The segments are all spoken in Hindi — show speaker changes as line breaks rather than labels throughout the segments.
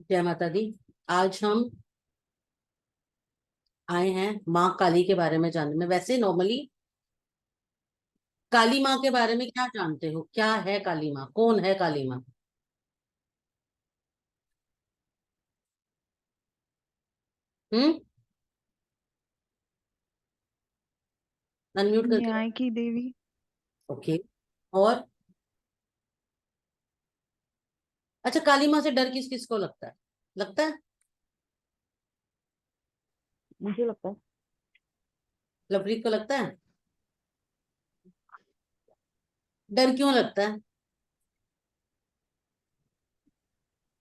जय माता दी। आज हम आए हैं माँ काली के बारे में जानने में। वैसे नॉर्मली काली माँ के बारे में क्या जानते हो? क्या है काली माँ? कौन है काली माँ? हम्म। अनम्यूट करके
न्याय की देवी।
ओके। और अच्छा, काली माँ से डर किस किस को लगता है? लगता है
मुझे लगता है।
लवप्रीत को लगता है। डर क्यों लगता है?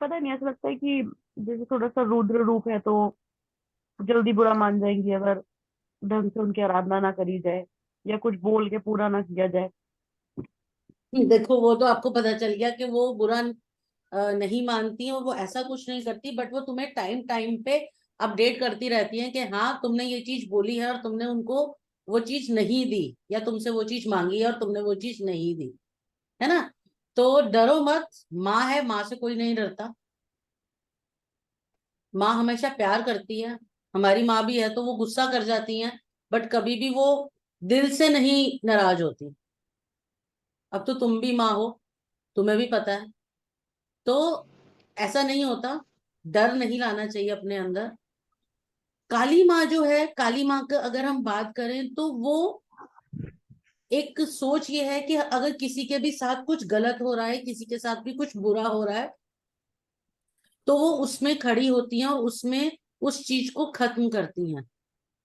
पता नहीं, ऐसा लगता है कि जैसे थोड़ा सा रुद्र रूप है तो जल्दी बुरा मान जाएंगे अगर ढंग से उनकी आराधना ना करी जाए या कुछ बोल के पूरा ना किया जाए।
देखो, वो तो आपको पता चल गया कि वो बुरा नहीं मानती है और वो ऐसा कुछ नहीं करती, बट वो तुम्हें टाइम टाइम पे अपडेट करती रहती है कि हाँ, तुमने ये चीज बोली है और तुमने उनको वो चीज नहीं दी, या तुमसे वो चीज मांगी है और तुमने वो चीज नहीं दी। है ना? तो डरो मत। माँ है, माँ से कोई नहीं डरता। माँ हमेशा प्यार करती है। हमारी माँ भी है तो वो गुस्सा कर जाती है, बट कभी भी वो दिल से नहीं नाराज होती। अब तो तुम भी माँ हो, तुम्हें भी पता है। तो ऐसा नहीं होता। डर नहीं लाना चाहिए अपने अंदर। काली माँ जो है, काली माँ का अगर हम बात करें तो वो एक सोच ये है कि अगर किसी के भी साथ कुछ गलत हो रहा है, किसी के साथ भी कुछ बुरा हो रहा है, तो वो उसमें खड़ी होती हैं और उसमें उस चीज को खत्म करती हैं।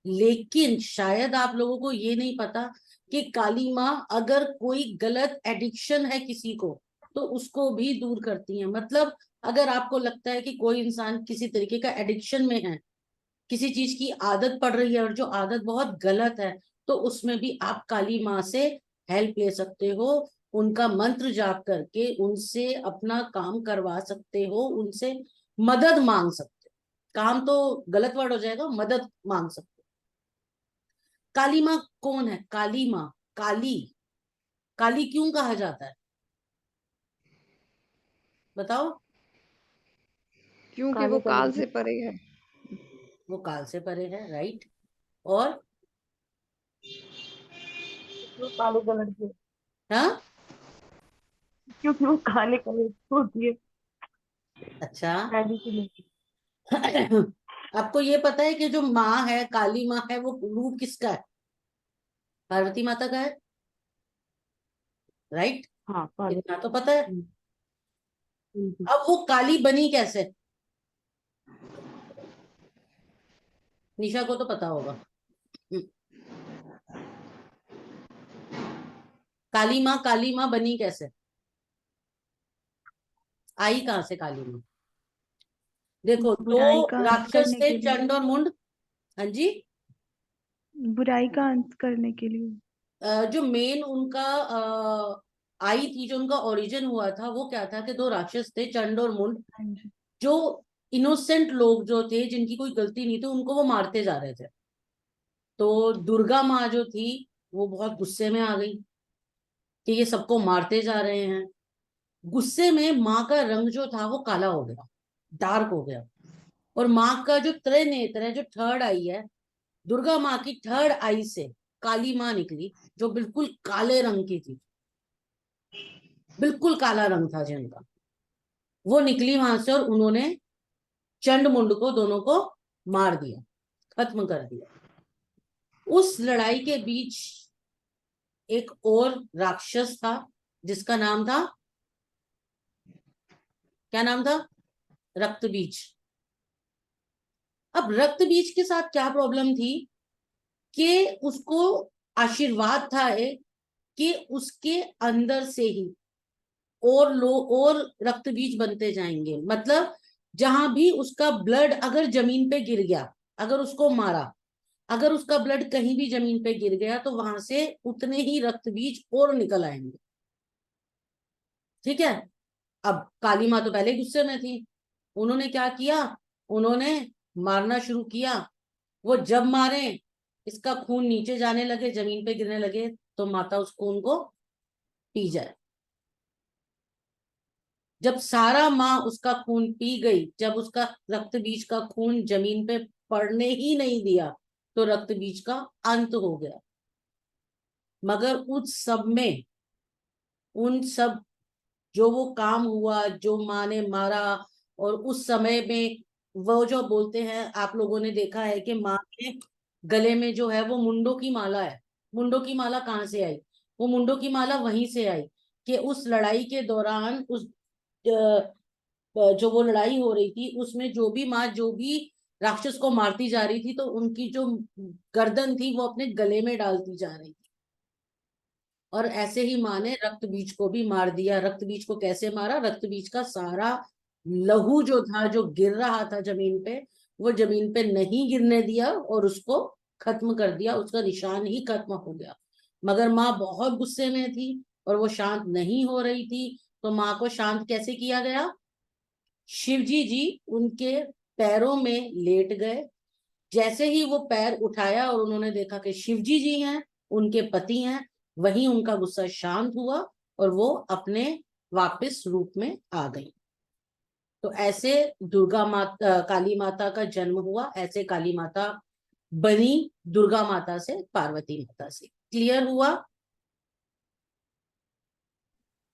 लेकिन शायद आप लोगों को ये नहीं पता कि काली माँ अगर कोई गलत एडिक्शन है किसी को, तो उसको भी दूर करती है। मतलब अगर आपको लगता है कि कोई इंसान किसी तरीके का एडिक्शन में है, किसी चीज की आदत पड़ रही है और जो आदत बहुत गलत है, तो उसमें भी आप काली माँ से हेल्प ले सकते हो। उनका मंत्र जाप करके उनसे अपना काम करवा सकते हो, उनसे मदद मांग सकते हो। काम तो गलत वर्ड हो जाएगा, मदद मांग सकते हो। काली माँ कौन है? काली माँ, काली, काली क्यों कहा जाता है? बताओ।
क्योंकि
काले
वो
कलर
काल
की।
से परे है।
वो काल से परे है, राइट। और
वो काले कलर की।
हाँ।
क्योंकि वो काले कलर की होती है।
अच्छा।
काली से नहीं।
आपको ये पता है कि जो माँ है, काली माँ है, वो रूप किसका है? पार्वती माता का है, राइट।
हाँ काले।
इतना तो पता है।
हम्म, हम्म।
अब वो काली बनी कैसे? निशा को तो पता होगा। काली माँ बनी कैसे? आई कहाँ से काली माँ? देखो, दो
बुराई का अंत
राक्षस
करने
थे,
के लिए।
चंड और मुंड। हाँ जी।
बुराई का अंत करने के लिए।
जो मेन उनका आई थी, जो उनका ओरिजिन हुआ था, वो क्या था कि दो राक्षस थे, चंड और मुंड।
हाँ जी।
जो इनोसेंट लोग जो थे, जिनकी कोई गलती नहीं थी, उनको वो मारते जा रहे थे। तो दुर्गा माँ जो थी, वो बहुत गुस्से में आ गई कि ये सबको मारते जा रहे हैं। गुस्से में माँ का रंग जो था वो काला हो गया, डार्क हो गया। और माँ का जो त्रिनेत्र है, जो थर्ड आई है, दुर्गा माँ की थर्ड आई से काली माँ निकली, जो बिल्कुल काले रंग की थी। बिल्कुल काला रंग था जिनका। वो निकली वहां से और उन्होंने चंड मुंड को दोनों को मार दिया, खत्म कर दिया। उस लड़ाई के बीच एक और राक्षस था, जिसका नाम था, क्या नाम था? रक्त बीज। अब रक्त बीज के साथ क्या प्रॉब्लम थी कि उसको आशीर्वाद था एक, कि उसके अंदर से ही और लो और रक्त बीज बनते जाएंगे। मतलब जहां भी उसका ब्लड अगर जमीन पे गिर गया, अगर उसको मारा, अगर उसका ब्लड कहीं भी जमीन पे गिर गया, तो वहां से उतने ही रक्त बीज और निकल आएंगे। ठीक है। अब काली माँ तो पहले गुस्से में थी। उन्होंने क्या किया? उन्होंने मारना शुरू किया। वो जब मारे, इसका खून नीचे जाने लगे, जमीन पे गिरने लगे, तो माता उस खून को पी जाए। जब सारा माँ उसका खून पी गई, जब उसका रक्त बीज का खून जमीन पे पड़ने ही नहीं दिया, तो रक्त बीज का अंत हो गया। मगर उस सब में, उन सब जो वो काम हुआ, जो माँ ने मारा, और उस समय में वो जो बोलते हैं, आप लोगों ने देखा है कि माँ के गले में जो है वो मुंडों की माला है। मुंडों की माला कहाँ से आई? वो मुंडों की माला वहीं से आई कि उस लड़ाई के दौरान, उस जो वो लड़ाई हो रही थी उसमें जो भी माँ जो भी राक्षस को मारती जा रही थी, तो उनकी जो गर्दन थी वो अपने गले में डालती जा रही थी। और ऐसे ही माँ ने रक्त बीज को भी मार दिया। रक्त बीज को कैसे मारा? रक्त बीज का सारा लहू जो था, जो गिर रहा था जमीन पे, वो जमीन पे नहीं गिरने दिया और उसको खत्म कर दिया, उसका निशान ही खत्म हो गया। मगर माँ बहुत गुस्से में थी और वो शांत नहीं हो रही थी। तो माँ को शांत कैसे किया गया? शिवजी जी उनके पैरों में लेट गए। जैसे ही वो पैर उठाया और उन्होंने देखा कि शिवजी जी हैं, उनके पति हैं, वहीं उनका गुस्सा शांत हुआ और वो अपने वापस रूप में आ गई। तो ऐसे दुर्गा माता, काली माता का जन्म हुआ। ऐसे काली माता बनी दुर्गा माता से, पार्वती माता से। क्लियर हुआ?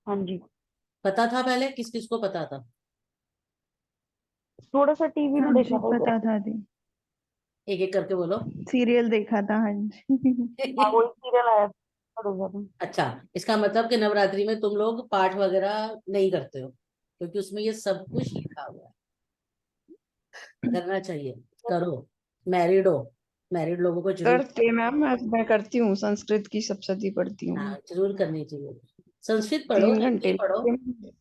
हाँ जी।
पता था पहले? किस किस को पता था?
थोड़ा सा टीवी
हाँ
में देखा
जी,
था
पता
जैसे।
था दी।
एक एक करके बोलो।
सीरियल देखा था, हाँ जी।
हाँ, वही सीरियल आया था थोड़ा सा।
अच्छा, इसका मतलब कि नवरात्रि में तुम लोग पाठ वगैरह नहीं करते हो, क्योंकि उसमें ये सब कुछ लिखा हुआ है। करना चाहिए, करो। मैरिड हो, मैरिड लोगों को जरूर।
करते मैम, मैं करती हूँ, संस्कृत की सप्तशती पढ़ती हूँ
हाँ,
मैं।
जरूर करनी चाहिए। संस्कृत पढ़ो,
3 घंटे
हिंदी पढ़ो।
लगते हैं मुझे।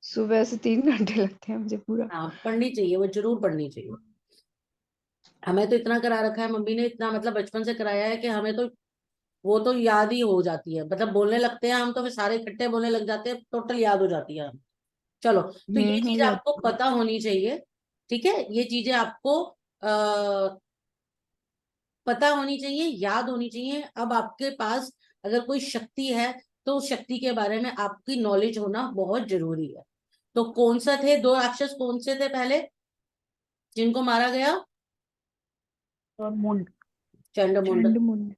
सुबह से 3 घंटे लगते हैं मुझे पूरा।
हाँ, पढ़नी चाहिए, वो जरूर पढ़नी चाहिए। हमें तो इतना करा रखा है, मम्मी ने इतना मतलब बचपन से कराया है कि हमें तो वो तो याद ही हो जाती है। मतलब बोलने लगते हैं हम तो फिर सारे इकट्ठे बोलने लग जाते हैं, टोटल याद हो जाती है। चलो, तो ये
हो
चीज आपको
जाती है।
पता होनी चाहिए। ठीक है, ये चीजें आपको पता होनी चाहिए, याद होनी चाहिए। अब आपके पास अगर कोई शक्ति है, तो उस शक्ति के बारे में आपकी नॉलेज होना बहुत जरूरी है। तो कौन सा थे दो राक्षस, कौन से थे पहले जिनको मारा गया?
और मुंड।
चंडमुंड।
चंड मुंड।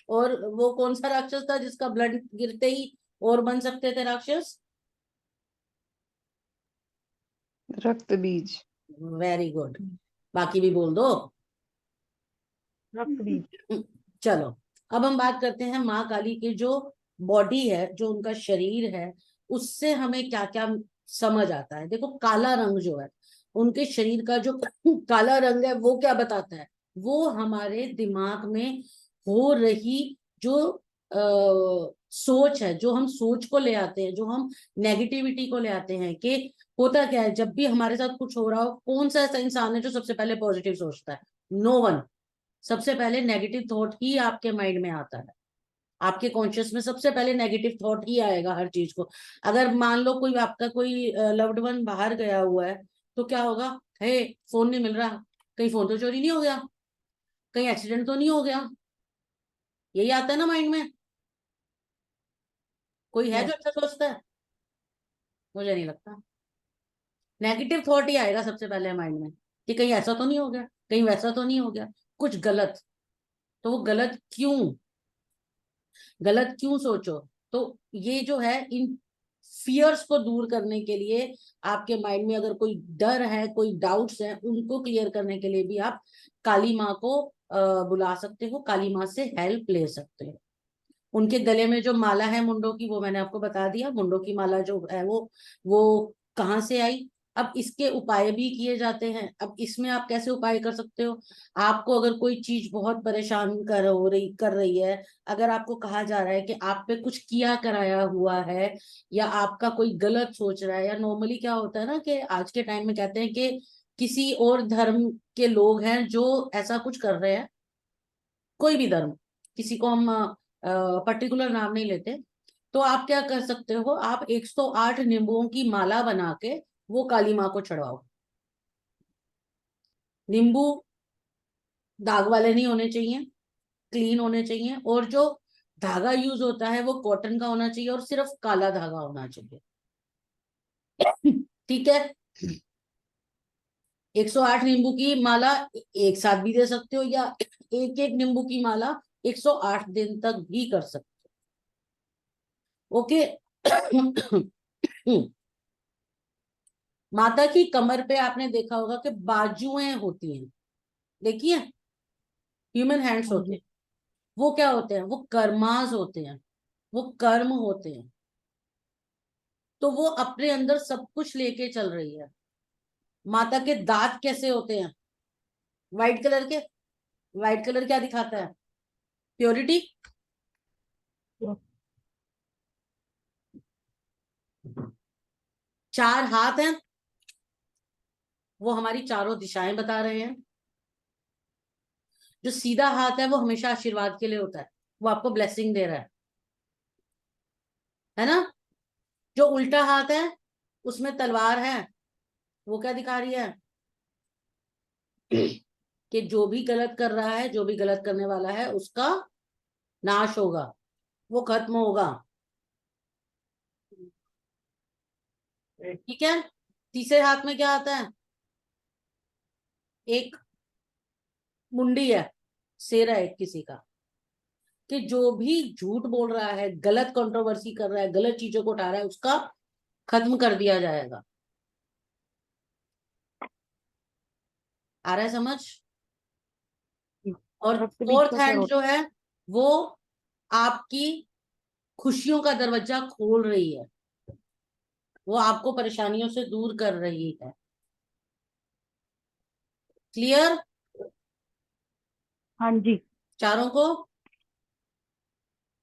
और वो कौन सा राक्षस था जिसका ब्लड गिरते ही और बन सकते थे राक्षस?
रक्त बीज।
Very good. बाकी भी बोल दो।
रक्त बीज।
चलो, अब हम बात करते हैं माँ काली की जो बॉडी है, जो उनका शरीर है, उससे हमें क्या क्या समझ आता है। देखो, काला रंग जो है उनके शरीर का, जो काला रंग है, वो क्या बताता है? वो हमारे दिमाग में हो रही जो सोच है, जो हम सोच को ले आते हैं, जो हम नेगेटिविटी को ले आते हैं। कि होता क्या है, जब भी हमारे साथ कुछ हो रहा हो, कौन सा ऐसा इंसान है जो सबसे पहले पॉजिटिव सोचता है? No one. सबसे पहले नेगेटिव थॉट ही आपके माइंड में आता है। आपके कॉन्शियस में सबसे पहले नेगेटिव थॉट ही आएगा हर चीज को। अगर मान लो कोई आपका कोई लव्ड वन बाहर गया हुआ है, तो क्या होगा? हे, फोन नहीं मिल रहा, कहीं फोन तो चोरी नहीं हो गया, कहीं एक्सीडेंट तो नहीं हो गया। यही आता है ना माइंड में। कोई है जो
यस।
अच्छा सोचता है? मुझे नहीं लगता। नेगेटिव थॉट ही आएगा सबसे पहले माइंड में, कि कहीं ऐसा तो नहीं हो गया, कहीं वैसा तो नहीं हो गया, कुछ गलत। तो वो गलत क्यों? गलत क्यों सोचो? तो ये जो है, इन फियर्स को दूर करने के लिए, आपके माइंड में अगर कोई डर है, कोई डाउट्स है, उनको क्लियर करने के लिए भी आप काली माँ को बुला सकते हो, काली माँ से हेल्प ले सकते हो। उनके गले में जो माला है मुंडों की, वो मैंने आपको बता दिया। मुंडों की माला जो है वो कहाँ से आई? अब इसके उपाय भी किए जाते हैं। अब इसमें आप कैसे उपाय कर सकते हो? आपको अगर कोई चीज बहुत परेशान कर रही है, अगर आपको कहा जा रहा है कि आप पे कुछ किया कराया हुआ है, या आपका कोई गलत सोच रहा है, या नॉर्मली क्या होता है ना कि आज के टाइम में कहते हैं कि किसी और धर्म के लोग हैं जो ऐसा कुछ कर रहे हैं, कोई भी धर्म, किसी को हम पर्टिकुलर नाम नहीं लेते। तो आप क्या कर सकते हो? आप 108 नींबुओं की माला बना के वो काली माँ को चढ़ाओ। नींबू दाग वाले नहीं होने चाहिए, क्लीन होने चाहिए, और जो धागा यूज होता है वो कॉटन का होना चाहिए और सिर्फ काला धागा होना चाहिए। ठीक है। 108 नींबू की माला एक साथ भी दे सकते हो, या एक एक नींबू की माला 108 दिन तक भी कर सकते हो। ओके। माता की कमर पे आपने देखा होगा कि बाजुएं होती हैं, देखिए, ह्यूमन हैंड्स
हाँ
होते
जी।
हैं। वो क्या होते हैं? वो कर्मास होते हैं, वो कर्म होते हैं। तो वो अपने अंदर सब कुछ लेके चल रही है। माता के दांत कैसे होते हैं? व्हाइट कलर के। व्हाइट कलर क्या दिखाता है? प्योरिटी।
Yes.
4 हाथ हैं, वो हमारी चारों दिशाएं बता रहे हैं। जो सीधा हाथ है वो हमेशा आशीर्वाद के लिए होता है, वो आपको ब्लेसिंग दे रहा है ना। जो उल्टा हाथ है उसमें तलवार है, वो क्या दिखा रही है? कि जो भी गलत कर रहा है, जो भी गलत करने वाला है, उसका नाश होगा, वो खत्म होगा। ठीक है। तीसरे हाथ में क्या आता है? एक मुंडी है, सिर है एक किसी का, कि जो भी झूठ बोल रहा है, गलत कंट्रोवर्सी कर रहा है, गलत चीजों को उठा रहा है, उसका खत्म कर दिया जाएगा। आ रहा है समझ? और
सबसे बीच
फोर्थ
का क्या
हैंड जो
होता
है वो आपकी खुशियों का दरवाजा खोल रही है, वो आपको परेशानियों से दूर कर रही है। क्लियर?
है? हाँ जी।
चारों को।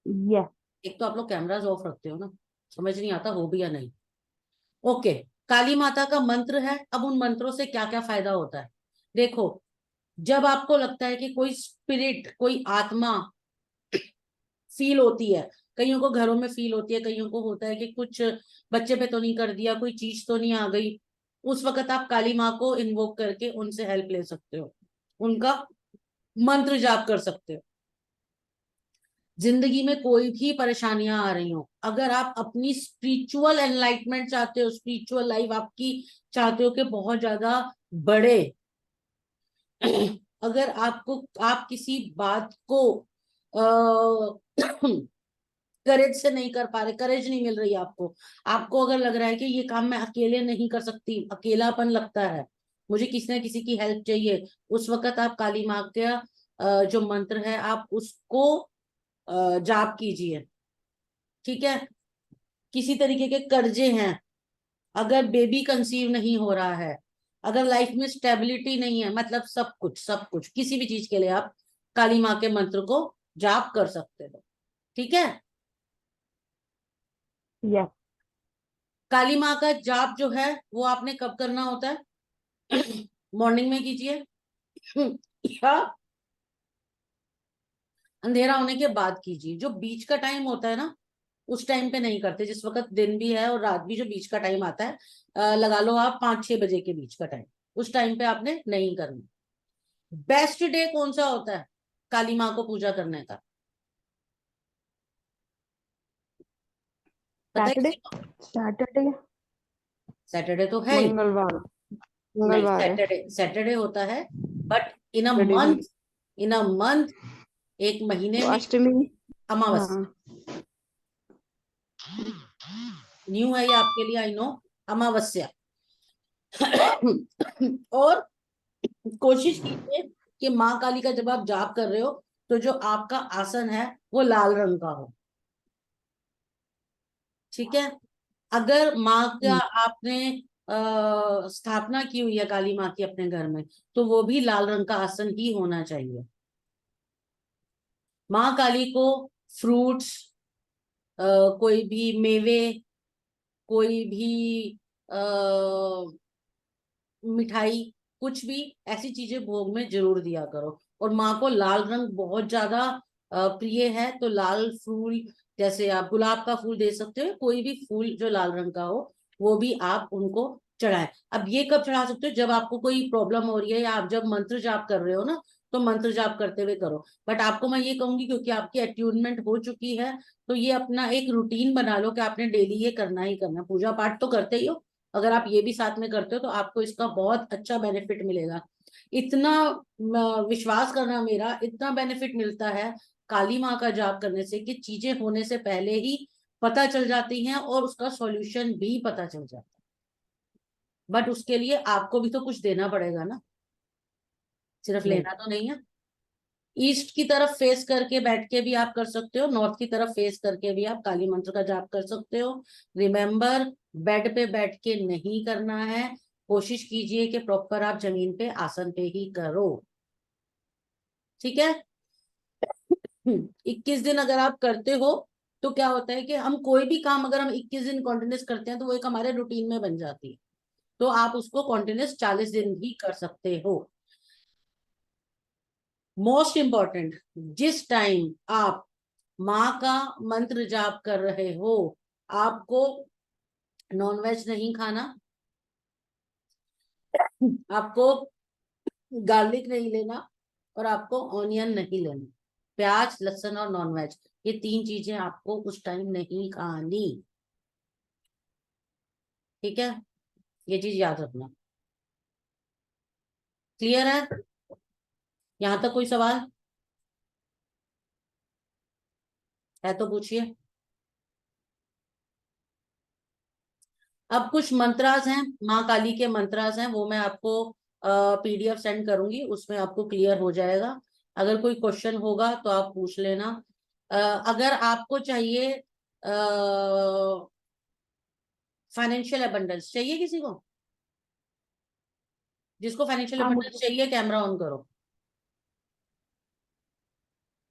यस।
एक तो आप लोग कैमराज ऑफ रखते हो ना, समझ नहीं आता हो भी या नहीं। ओके। काली माता का मंत्र है। अब उन मंत्रों से क्या क्या फायदा होता है देखो। जब आपको लगता है कि कोई स्पिरिट, कोई आत्मा फील होती है, कईयों को घरों में फील होती है, कईयों को होता है कि कुछ बच्चे पे तो नहीं कर दिया, कोई चीज तो नहीं आ गई, उस वक्त आप काली माँ को इन्वोक करके उनसे हेल्प ले सकते हो, उनका मंत्र जाप कर सकते हो। जिंदगी में कोई भी परेशानियां आ रही हो, अगर आप अपनी स्पिरिचुअल एनलाइटमेंट चाहते हो, स्पिरिचुअल लाइफ आपकी चाहते हो कि बहुत ज्यादा बढ़े, अगर आपको, आप किसी बात को करेज से नहीं कर पा रहे, करेज नहीं मिल रही आपको, आपको अगर लग रहा है कि ये काम मैं अकेले नहीं कर सकती, अकेलापन लगता है, मुझे किसी न किसी की हेल्प चाहिए, उस वक्त आप काली माँ का जो मंत्र है आप उसको जाप कीजिए। ठीक है। किसी तरीके के कर्जे हैं, अगर बेबी कंसीव नहीं हो रहा है, अगर लाइफ में स्टेबिलिटी नहीं है, मतलब सब कुछ किसी भी चीज के लिए आप काली माँ के मंत्र को जाप कर सकते हो। ठीक है।
यस।
काली माँ का जाप जो है वो आपने कब करना होता है? मॉर्निंग में कीजिए, या अंधेरा होने के बाद कीजिए। जो बीच का टाइम होता है ना, उस टाइम पे नहीं करते, जिस वक्त दिन भी है और रात भी, जो बीच का टाइम आता है, लगा लो आप 5-6 बजे के बीच का टाइम, उस टाइम पे आपने नहीं करना। बेस्ट डे कौन सा होता है काली माँ को पूजा करने का? पता है
सैटरडे।
किसी को?
सैटरडे।
सैटरडे तो है ही
मंगलवार।
नहीं।
मंगलवार है।
सैटरडे सैटरडे होता है, बट इन अ
सैटरडे भी।
मंथ, इन अ मंथ, एक महीने
तो
में
अष्टमी।
अमावस्या।
हाँ।
न्यू है ये आपके लिए, आई नो। अमावस्या। और कोशिश कीजिए कि माँ काली का जब आप जाप कर रहे हो तो जो आपका आसन है वो लाल रंग का हो। ठीक है। अगर माँ का आपने स्थापना की हुई है काली माँ की अपने घर में, तो वो भी लाल रंग का आसन ही होना चाहिए। माँ काली को फ्रूट्स, कोई भी मेवे, कोई भी मिठाई, कुछ भी ऐसी चीजें भोग में जरूर दिया करो। और माँ को लाल रंग बहुत ज्यादा प्रिय है, तो लाल फूल, जैसे आप गुलाब का फूल दे सकते हो, कोई भी फूल जो लाल रंग का हो वो भी आप उनको चढ़ाएं। अब ये कब चढ़ा सकते हो? जब आपको कोई प्रॉब्लम हो रही है, या आप जब मंत्र जाप कर रहे हो ना, तो मंत्र जाप करते हुए करो। बट आपको मैं ये कहूंगी, क्योंकि आपकी अट्यूनमेंट हो चुकी है, तो ये अपना एक रूटीन बना लो कि आपने डेली ये करना ही करना। पूजा पाठ तो करते ही हो, अगर आप ये भी साथ में करते हो तो आपको इसका बहुत अच्छा बेनिफिट मिलेगा। इतना विश्वास करना मेरा, इतना बेनिफिट मिलता है काली माँ का जाप करने से कि चीजें होने से पहले ही पता चल जाती हैं और उसका सॉल्यूशन भी पता चल जाता है। बट उसके लिए आपको भी तो कुछ देना पड़ेगा ना, सिर्फ
यस।
लेना तो नहीं है। ईस्ट की तरफ फेस करके बैठ के भी आप कर सकते हो, नॉर्थ की तरफ फेस करके भी आप काली मंत्र का जाप कर सकते हो। रिमेम्बर, बेड पे बैठ के नहीं करना है, कोशिश कीजिए कि प्रॉपर आप जमीन पे आसन पे ही करो, ठीक है। 21 दिन अगर आप करते हो तो क्या होता है कि हम कोई भी काम अगर हम 21 दिन कॉन्टिन्यूस करते हैं तो वो एक हमारे रूटीन में बन जाती है। तो आप उसको कॉन्टिन्यूस 40 दिन भी कर सकते हो। मोस्ट इंपॉर्टेंट, जिस टाइम आप माँ का मंत्र जाप कर रहे हो, आपको नॉनवेज नहीं खाना, आपको गार्लिक नहीं लेना, और आपको ऑनियन नहीं लेना। प्याज, लहसुन और नॉनवेज, ये 3 चीजें आपको उस टाइम नहीं खानी, ठीक है। ये चीज याद रखना। क्लियर है? यहां तक कोई सवाल है तो पूछिए। अब कुछ मंत्रास हैं, माँ काली के मंत्रास हैं, वो मैं आपको पीडीएफ सेंड करूंगी, उसमें आपको क्लियर हो जाएगा। अगर कोई क्वेश्चन होगा तो आप पूछ लेना। अगर आपको चाहिए फाइनेंशियल अबंडेंस, चाहिए किसी को? जिसको फाइनेंशियल
हाँ
अबंडेंस
मुझे।
चाहिए कैमरा ऑन करो।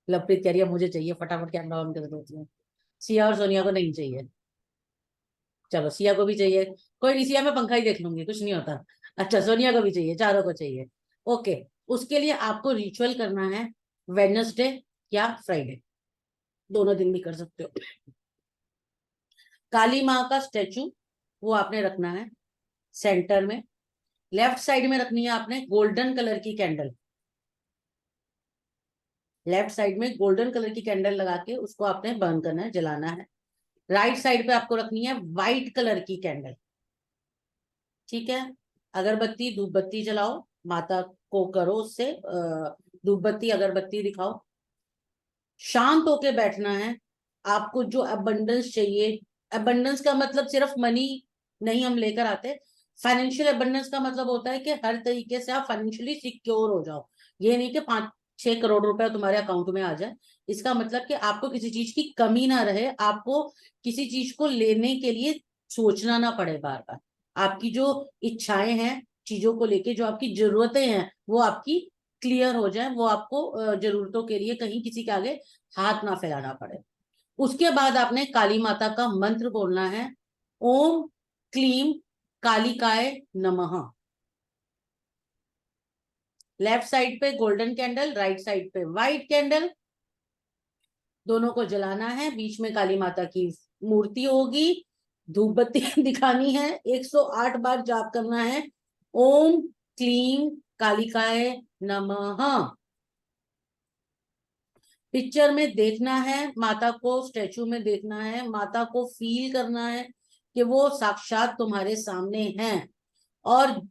लवप्रीत कह रही है मुझे चाहिए, फटाफट कैमरा ऑन कर देती हूँ। सिया और सोनिया को नहीं चाहिए। चलो सिया को भी चाहिए, कोई नहीं, सिया मैं पंखा ही देख लूंगी, कुछ नहीं होता। अच्छा सोनिया को भी चाहिए, चारों को चाहिए। ओके, उसके लिए आपको रिचुअल करना है वेडनेसडे या फ्राइडे, दोनों दिन भी कर सकते हो। काली माँ का स्टेचू वो आपने रखना है सेंटर में। लेफ्ट साइड में रखनी है आपने गोल्डन कलर की कैंडल, लेफ्ट साइड में गोल्डन कलर की कैंडल लगा के उसको आपने बर्न करना है, जलाना है। राइट साइड पे आपको रखनी है व्हाइट कलर की कैंडल, ठीक है। अगरबत्ती धूप बत्ती जलाओ, माता को करो उससे धूप बत्ती अगरबत्ती दिखाओ। शांत होके बैठना है। आपको जो अबंडेंस चाहिए, अबंडेंस का मतलब सिर्फ मनी नहीं हम लेकर आते, फाइनेंशियल अबंडेंस का मतलब होता है कि हर तरीके से आप फाइनेंशियली सिक्योर हो जाओ। ये नहीं कि 5-6 करोड़ रुपए तुम्हारे अकाउंट में आ जाए, इसका मतलब कि आपको किसी चीज की कमी ना रहे, आपको किसी चीज को लेने के लिए सोचना ना पड़े बार बार। आपकी जो इच्छाएं हैं चीजों को लेके, जो आपकी जरूरतें हैं वो आपकी क्लियर हो जाए, वो आपको जरूरतों के लिए कहीं किसी के आगे हाथ ना फैलाना पड़े। उसके बाद आपने काली माता का मंत्र बोलना है, ओम क्लीम कालिकाय नमः। लेफ्ट साइड पे गोल्डन कैंडल, राइट साइड पे व्हाइट कैंडल, दोनों को जलाना है। बीच में काली माता की मूर्ति होगी, धूप बत्ती दिखानी है, 108 बार जाप करना है, ओम क्लीम कालिकाय नमः। पिक्चर में देखना है माता को, स्टेचू में देखना है माता को, फील करना है कि वो साक्षात तुम्हारे सामने हैं। और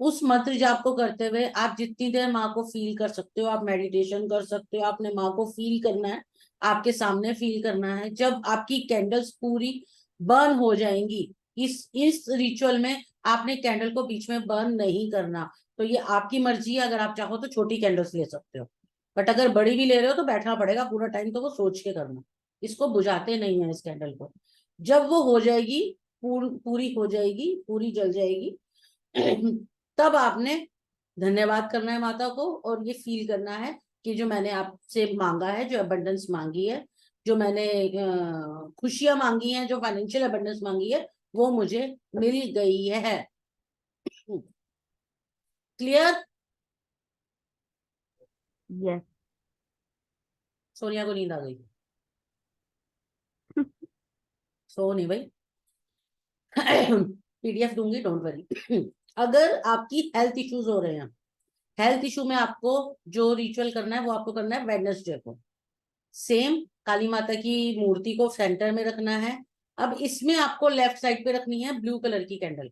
उस मंत्र जाप को करते हुए आप जितनी देर माँ को फील कर सकते हो आप मेडिटेशन कर सकते हो। आपने माँ को फील करना है, आपके सामने फील करना है। जब आपकी कैंडल्स पूरी बर्न हो जाएंगी, इस रिचुअल में आपने कैंडल को बीच में बर्न नहीं करना, तो ये आपकी मर्जी है। अगर आप चाहो तो छोटी कैंडल्स ले सकते हो, बट अगर बड़ी भी ले रहे हो तो बैठना पड़ेगा पूरा टाइम, तो वो सोच के करना। इसको बुझाते नहीं है इस कैंडल को। जब वो हो जाएगी, पूरी हो जाएगी, पूरी जल जाएगी, तब आपने धन्यवाद करना है माता को और ये फील करना है कि जो मैंने आपसे मांगा है, जो अबंडेंस मांगी है, जो मैंने खुशियां मांगी हैं, जो फाइनेंशियल अबंडेंस मांगी है, वो मुझे मिल गई है। क्लियर?
यस।
सोनिया को नींद आ गई, सो नहीं भाई। पीडीएफ दूंगी, डोंट वरी। अगर आपकी हेल्थ इश्यूज हो रहे हैं, हेल्थ इशू में आपको जो रिचुअल करना है वो आपको करना है वेडनेसडे को। सेम काली माता की मूर्ति को सेंटर में रखना है। अब इसमें आपको लेफ्ट साइड पे रखनी है ब्लू कलर की कैंडल,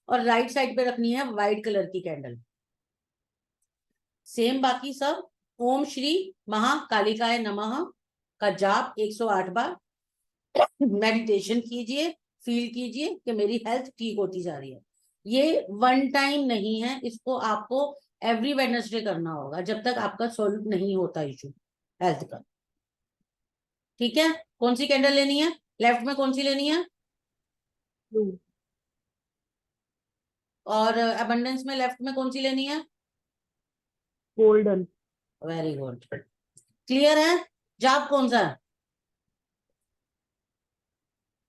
और राइट साइड पे रखनी है व्हाइट कलर की कैंडल। सेम बाकी सब। ओम श्री महाकालिकाय नमः का जाप 108 बार। मेडिटेशन कीजिए, फील कीजिए कि मेरी हेल्थ ठीक होती जा रही है। ये वन टाइम नहीं है, इसको आपको एवरी वेडनेसडे करना होगा जब तक आपका सॉल्व नहीं होता इशू हेल्थ का। ठीक है, कौन सी कैंडल लेनी है? लेफ्ट में कौन सी लेनी है?
blue,
और अबंडेंस में लेफ्ट में कौन सी लेनी है?
golden,
वेरी गुड, क्लियर है। जाप कौन सा है?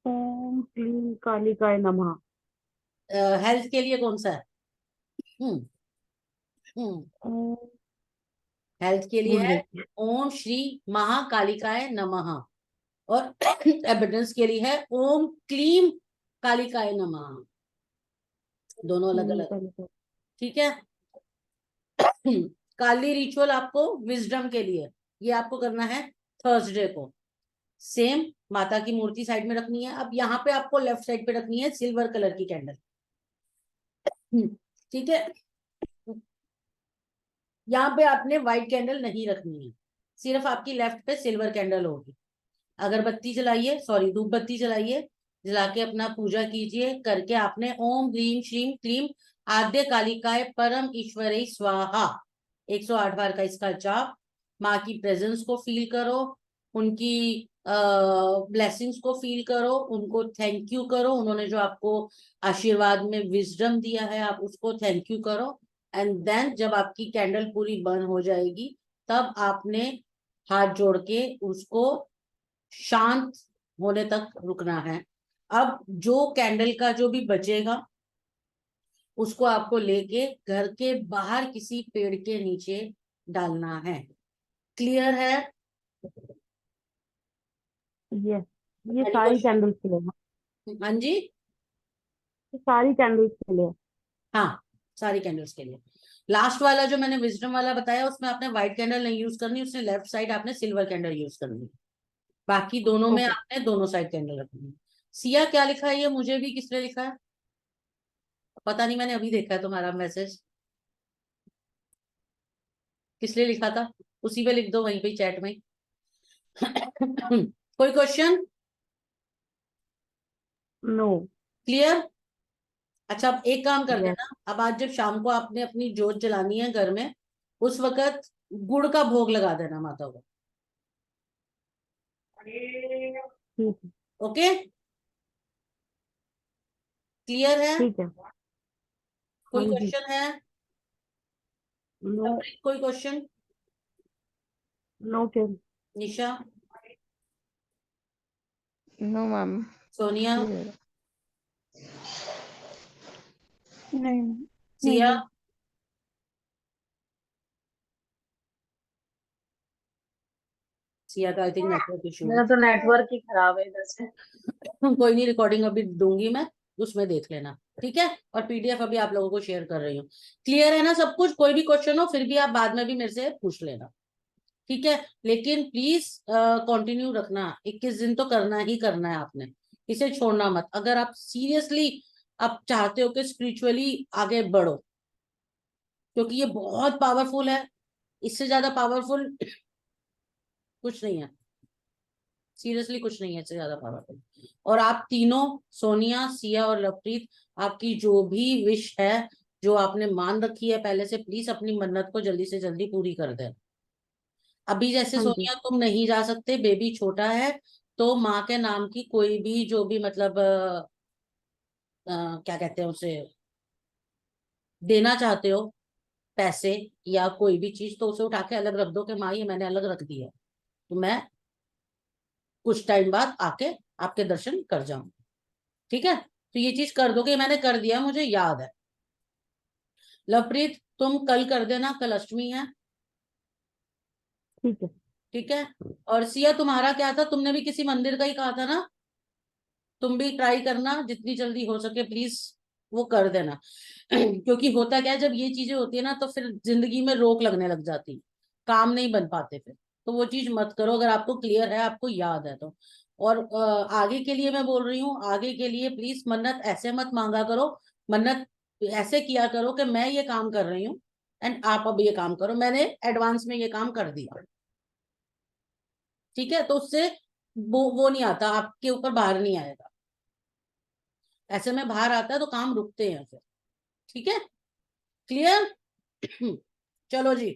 ओम क्लीं कालिकाय नमः,
हेल्थ के लिए कौन सा है? हम्म
ओम
हेल्थ के लिए
भूल
है
गई।
ओम श्री महाकालिकाय नमः। और एविडेंस के लिए है ओम क्लीम कालिकाय नमः। दोनों अलग
क्लीं
अलग।
कालिकाय,
ठीक है। काली रिचुअल आपको विजडम के लिए, ये आपको करना है थर्सडे को। सेम माता की मूर्ति साइड में रखनी है। अब यहाँ पे आपको लेफ्ट साइड पे रखनी है सिल्वर कलर की कैंडल। ठीक है, यहाँ पे आपने व्हाइट कैंडल नहीं रखनी है, सिर्फ आपकी लेफ्ट पे सिल्वर कैंडल होगी। अगरबत्ती जलाइए, सॉरी धूप बत्ती जलाइए, जला के अपना पूजा कीजिए। करके आपने ओम ह्रीम श्रीम क्लीम आद्य कालिकाय परम ईश्वरी स्वाहा 108 बार का इसका जाप। माँ की प्रेजेंस को फील करो, उनकी ब्लेसिंग्स को फील करो, उनको थैंक यू करो। उन्होंने जो आपको आशीर्वाद में विजडम दिया है, आप उसको थैंक यू करो। एंड देन जब आपकी कैंडल पूरी बर्न हो जाएगी, तब आपने हाथ जोड़ के उसको शांत होने तक रुकना है। अब जो कैंडल का जो भी बचेगा, उसको आपको लेके घर के बाहर किसी पेड़ के नीचे डालना है। क्लियर है?
ये
एनी
सारी
क्वेश्चन?
कैंडल्स के लिए है,
हाँ जी,
ये सारी कैंडल्स के लिए है।
हाँ, सारी कैंडल्स के लिए। लास्ट वाला जो मैंने विजडम वाला बताया, उसमें आपने व्हाइट कैंडल नहीं यूज करनी, उसने लेफ्ट साइड आपने सिल्वर कैंडल यूज करनी। बाकी दोनों में
ओके,
आपने दोनों साइड कैंडल रखनी है। सिया क्या लिखा है? ये मुझे भी किसने लिखा है पता नहीं, मैंने अभी देखा है तुम्हारा मैसेज। किसने लिखा था? उसी पे लिख दो, वहीं पे चैट में। कोई क्वेश्चन?
No,
clear? अच्छा, अब एक काम कर
यस,
देना। अब आज जब शाम को आपने अपनी जोत जलानी है घर में, उस वक्त गुड़ का भोग लगा देना माता को।
ठीक है,
ओके, क्लियर है?
ठीक है,
कोई
हाँ जी,
क्वेश्चन है?
नो,
कोई क्वेश्चन?
नो क्या,
निशा,
नो मैम,
सोनिया,
क्लियर।
नहीं
सिया?
नहीं
सिया का आई थिंक नेटवर्क इशू है।
मेरा तो नेटवर्क ही खराब है इधर से।
कोई नहीं, रिकॉर्डिंग अभी दूंगी मैं, उसमें देख लेना। ठीक है, और पीडीएफ अभी आप लोगों को शेयर कर रही हूँ। क्लियर है ना सब कुछ? कोई भी क्वेश्चन हो फिर भी आप बाद में भी मेरे से पूछ लेना। ठीक है, लेकिन प्लीज कंटिन्यू रखना। 21 दिन तो करना ही करना है आपने, इसे छोड़ना मत। अगर आप सीरियसली आप चाहते हो कि स्पिरिचुअली आगे बढ़ो, क्योंकि ये बहुत पावरफुल है, इससे ज्यादा पावरफुल कुछ नहीं है। सीरियसली कुछ नहीं है इससे ज्यादा पावरफुल। और आप तीनों, सोनिया, सिया और लवप्रीत, आपकी जो भी विश है, जो आपने मान रखी है पहले से, प्लीज अपनी मन्नत को जल्दी से जल्दी पूरी कर दें। अभी जैसे
हाँ जी,
सोनिया तुम नहीं जा सकते, बेबी छोटा है, तो माँ के नाम की कोई भी जो भी मतलब क्या कहते हैं उसे, देना चाहते हो पैसे या कोई भी चीज, तो उसे उठा के अलग रख दो कि माँ ये मैंने अलग रख दिया, तो मैं कुछ टाइम बाद आके आपके दर्शन कर जाऊं। ठीक है, तो ये चीज कर दो कि मैंने कर दिया, मुझे याद है। लवप्रीत तुम कल कर देना, कल अष्टमी है।
ठीक है,
ठीक है, और सिया तुम्हारा क्या था? तुमने भी किसी मंदिर का ही कहा था ना? तुम भी ट्राई करना जितनी जल्दी हो सके प्लीज, वो कर देना। क्योंकि होता क्या है, जब ये चीजें होती है ना, तो फिर जिंदगी में रोक लगने लग जाती, काम नहीं बन पाते फिर। तो वो चीज मत करो, अगर आपको क्लियर है, आपको याद है तो। और आगे के लिए मैं बोल रही हूँ, आगे के लिए प्लीज मन्नत ऐसे मत मांगा करो मन्नत ऐसे किया करो कि मैं ये काम कर रही हूँ एंड आप अब ये काम करो, मैंने एडवांस में ये काम कर दिया, ठीक है? तो उससे वो नहीं आता आपके ऊपर, बाहर नहीं आएगा। ऐसे में बाहर आता है तो काम रुकते हैं फिर, ठीक है? क्लियर? चलो जी।